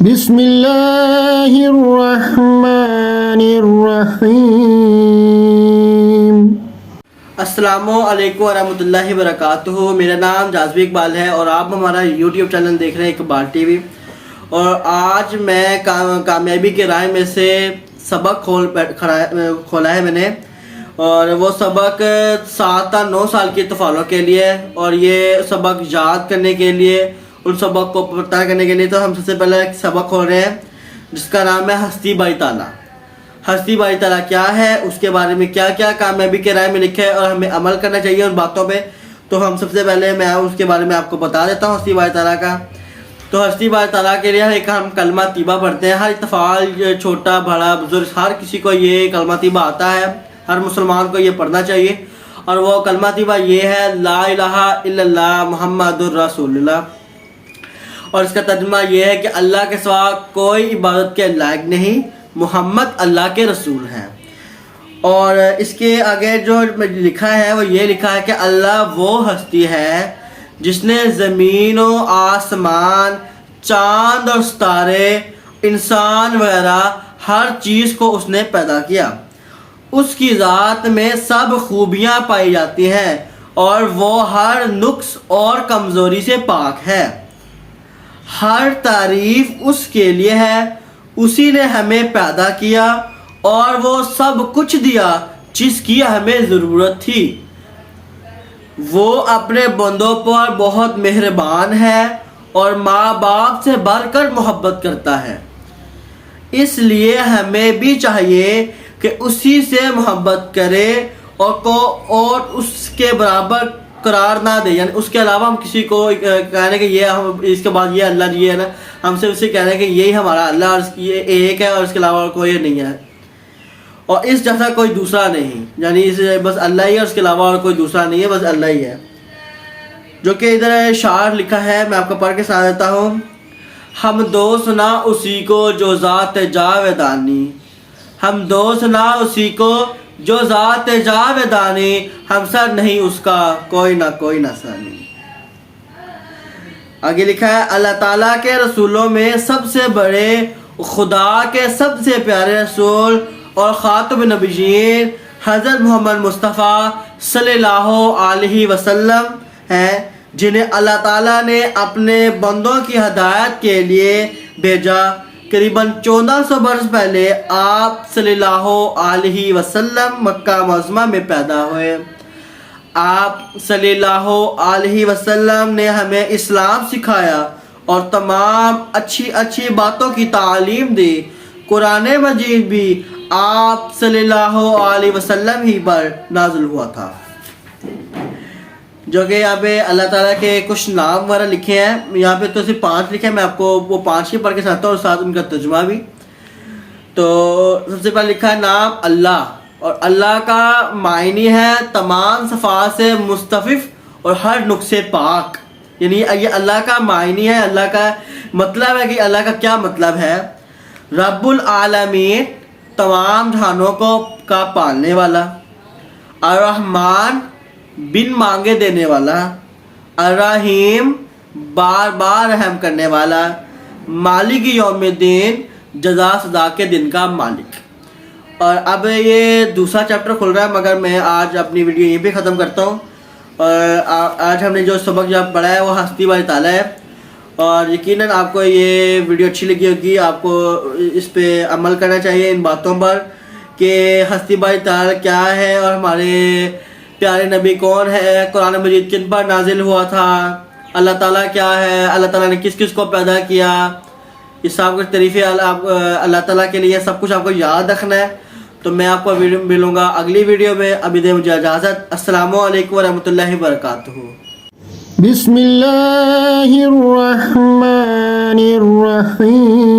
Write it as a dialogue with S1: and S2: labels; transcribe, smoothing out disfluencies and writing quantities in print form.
S1: بسم اللہ الرحمن الرحیم۔
S2: السلام علیکم ورحمۃ اللہ وبرکاتہ۔ میرا نام جاذبی اقبال ہے اور آپ ہمارا یوٹیوب چینل دیکھ رہے ہیں اقبال ٹی وی۔ اور آج میں کامیابی کے راہ میں سے سبق کھولا ہے میں نے، اور وہ سبق 7 تا 9 سال کے طفالوں کے لیے، اور یہ سبق یاد کرنے کے لیے، ان سبق کو پتہ کرنے کے لیے تو ہم سب سے پہلے ایک سبق کھول رہے ہیں جس کا نام ہے ہستی باری تعالیٰ۔ ہستی باری تعالیٰ کیا ہے، اس کے بارے میں کیا کیا کامیابی کے رائے میں لکھا ہے اور ہمیں عمل کرنا چاہیے ان باتوں پہ، تو ہم سب سے پہلے میں اس کے بارے میں آپ کو بتا دیتا ہوں ہستی باری تعالیٰ کا۔ تو ہستی باری تعالیٰ کے لیے ایک ہم کلمہ طیبہ پڑھتے ہیں۔ ہر طفال، چھوٹا بڑا بزرگ، ہر کسی کو یہ کلمہ طیبہ آتا ہے، ہر مسلمان کو یہ پڑھنا چاہیے، اور وہ کلمہ طیبہ یہ ہے لا الہ الا اللہ محمد الرسول اللہ، اور اس کا ترجمہ یہ ہے کہ اللہ کے سوا کوئی عبادت کے لائق نہیں، محمد اللہ کے رسول ہیں۔ اور اس کے آگے جو لکھا ہے وہ یہ لکھا ہے کہ اللہ وہ ہستی ہے جس نے زمین و آسمان، چاند اور ستارے، انسان وغیرہ ہر چیز کو اس نے پیدا کیا۔ اس کی ذات میں سب خوبیاں پائی جاتی ہیں اور وہ ہر نقص اور کمزوری سے پاک ہے۔ ہر تعریف اس کے لیے ہے، اسی نے ہمیں پیدا کیا اور وہ سب کچھ دیا جس کی ہمیں ضرورت تھی۔ وہ اپنے بندوں پر بہت مہربان ہے اور ماں باپ سے بڑھ کر محبت کرتا ہے، اس لیے ہمیں بھی چاہیے کہ اسی سے محبت کرے اور اس کے برابر قرار نہ دے، یعنی اس کے علاوہ ہم کسی کو کہنے کہ یہ ہم اس کے بعد یہ اللہ جی ہے نا، ہم سے اسے کہنا ہے کہ یہی ہمارا اللہ اور یہ ایک ہے اور اس کے علاوہ کوئی نہیں ہے، اور اس جیسا کوئی دوسرا نہیں، یعنی بس اللہ ہی ہے، اس کے علاوہ اور کوئی دوسرا نہیں ہے، بس اللہ ہی ہے۔ جو کہ ادھر شعر لکھا ہے، میں آپ کو پڑھ کے سنا دیتا ہوں۔ ہم دوست نہ اسی کو جو ذات جاویدانی، ہم دوست نہ اسی کو جو ذات جاویدانی، ہم سر نہیں اس کا کوئی نہ ثانی۔ آگے لکھا ہے اللہ تعالیٰ کے رسولوں میں سب سے بڑے، خدا کے سب سے پیارے رسول اور خاتم النبیین حضرت محمد مصطفیٰ صلی اللہ علیہ وسلم ہیں، جنہیں اللہ تعالیٰ نے اپنے بندوں کی ہدایت کے لیے بھیجا۔ قریباً 1400 برس پہلے آپ صلی اللہ علیہ وسلم مکہ معظمہ میں پیدا ہوئے۔ آپ صلی اللہ علیہ وسلم نے ہمیں اسلام سکھایا اور تمام اچھی باتوں کی تعلیم دی۔ قرآن مجید بھی آپ صلی اللہ علیہ وسلم ہی پر نازل ہوا تھا۔ جو کہ یہاں پہ اللہ تعالیٰ کے کچھ نام وغیرہ لکھے ہیں، یہاں پہ تو صرف 5 لکھے ہیں، میں آپ کو وہ 5 ہی پڑھ کے سناتا ہوں اور ساتھ ان کا ترجمہ بھی۔ تو سب سے پہلے لکھا ہے نام اللہ، اور اللہ کا معنی ہے تمام صفات سے مستعفف اور ہر نقص سے پاک، یعنی یہ اللہ کا معنی ہے، اللہ کا مطلب ہے کہ اللہ کا کیا مطلب ہے۔ رب العالمین، تمام جہانوں کا پالنے والا۔ الرحمن، بن مانگے دینے والا۔ الرحیم، بار بار رحم کرنے والا۔ مالک یوم الدین، جزا سزا کے دن کا مالک۔ اور اب یہ دوسرا چیپٹر کھل رہا ہے، مگر میں آج اپنی ویڈیو یہیں پہ ختم کرتا ہوں۔ اور آج ہم نے جو سبق پڑھا ہے وہ ہستی باری تعالیٰ ہے، اور یقیناً آپ کو یہ ویڈیو اچھی لگی ہوگی، آپ کو اس پہ عمل کرنا چاہیے ان باتوں پر کہ ہستی باری تعالیٰ کیا ہے اور ہمارے پیارے نبی کون ہے، قرآن مجید کن پر نازل ہوا تھا، اللہ تعالیٰ کیا ہے، اللہ تعالیٰ نے کس کس کو پیدا کیا، یہ سب کچھ تعریفیں اللہ تعالیٰ کے لیے، سب کچھ آپ کو یاد رکھنا ہے۔ تو میں آپ کو ملوں گا اگلی ویڈیو میں، ابھی دے مجھے اجازت۔ السلام علیکم ورحمۃ اللہ وبرکاتہ۔
S1: بسم اللہ الرحمن الرحیم۔